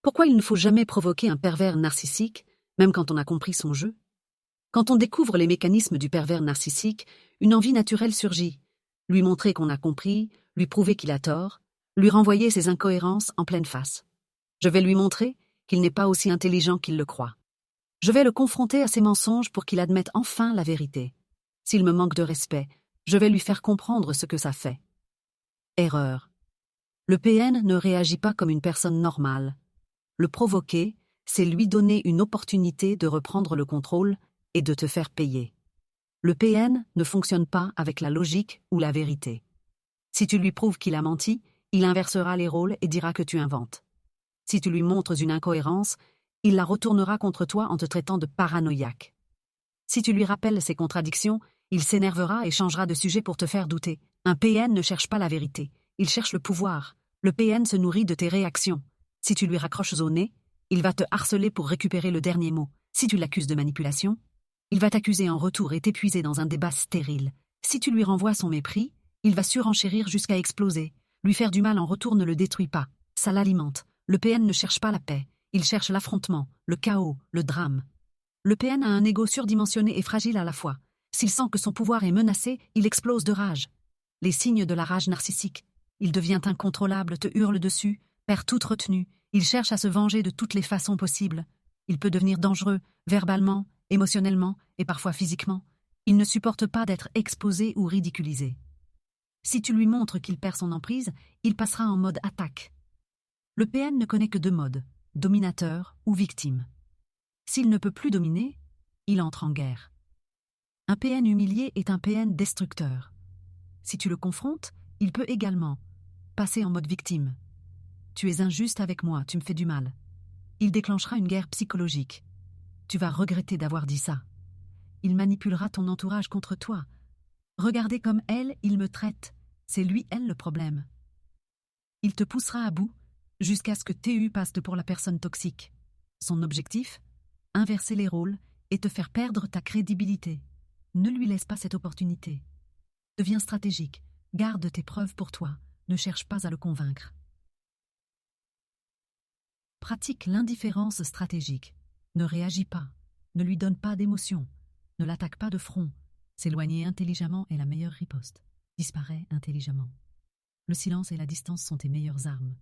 Pourquoi il ne faut jamais provoquer un pervers narcissique, même quand on a compris son jeu? Quand on découvre les mécanismes du pervers narcissique, une envie naturelle surgit. Lui montrer qu'on a compris, lui prouver qu'il a tort, lui renvoyer ses incohérences en pleine face. Je vais lui montrer qu'il n'est pas aussi intelligent qu'il le croit. Je vais le confronter à ses mensonges pour qu'il admette enfin la vérité. S'il me manque de respect, je vais lui faire comprendre ce que ça fait. Erreur. Le PN ne réagit pas comme une personne normale. Le provoquer, c'est lui donner une opportunité de reprendre le contrôle et de te faire payer. Le PN ne fonctionne pas avec la logique ou la vérité. Si tu lui prouves qu'il a menti, il inversera les rôles et dira que tu inventes. Si tu lui montres une incohérence, il la retournera contre toi en te traitant de paranoïaque. Si tu lui rappelles ses contradictions, il s'énervera et changera de sujet pour te faire douter. Un PN ne cherche pas la vérité, il cherche le pouvoir. Le PN se nourrit de tes réactions. Si tu lui raccroches au nez, il va te harceler pour récupérer le dernier mot. Si tu l'accuses de manipulation, il va t'accuser en retour et t'épuiser dans un débat stérile. Si tu lui renvoies son mépris, il va surenchérir jusqu'à exploser. Lui faire du mal en retour ne le détruit pas, ça l'alimente. Le PN ne cherche pas la paix, il cherche l'affrontement, le chaos, le drame. Le PN a un ego surdimensionné et fragile à la fois. S'il sent que son pouvoir est menacé, il explose de rage. Les signes de la rage narcissique. Il devient incontrôlable, te hurle dessus, perd toute retenue, il cherche à se venger de toutes les façons possibles. Il peut devenir dangereux, verbalement, émotionnellement et parfois physiquement. Il ne supporte pas d'être exposé ou ridiculisé. Si tu lui montres qu'il perd son emprise, il passera en mode attaque. Le PN ne connaît que deux modes, dominateur ou victime. S'il ne peut plus dominer, il entre en guerre. Un PN humilié est un PN destructeur. Si tu le confrontes, il peut également passer en mode victime. Tu es injuste avec moi, tu me fais du mal. Il déclenchera une guerre psychologique. Tu vas regretter d'avoir dit ça. Il manipulera ton entourage contre toi. Regardez comme elle, il me traite. C'est lui, elle le problème. Il te poussera à bout jusqu'à ce que TU passe pour la personne toxique. Son objectif? Inverser les rôles et te faire perdre ta crédibilité. Ne lui laisse pas cette opportunité. Deviens stratégique. Garde tes preuves pour toi. Ne cherche pas à le convaincre. Pratique l'indifférence stratégique. Ne réagis pas. Ne lui donne pas d'émotion. Ne l'attaque pas de front. S'éloigner intelligemment est la meilleure riposte. Disparais intelligemment. Le silence et la distance sont tes meilleures armes.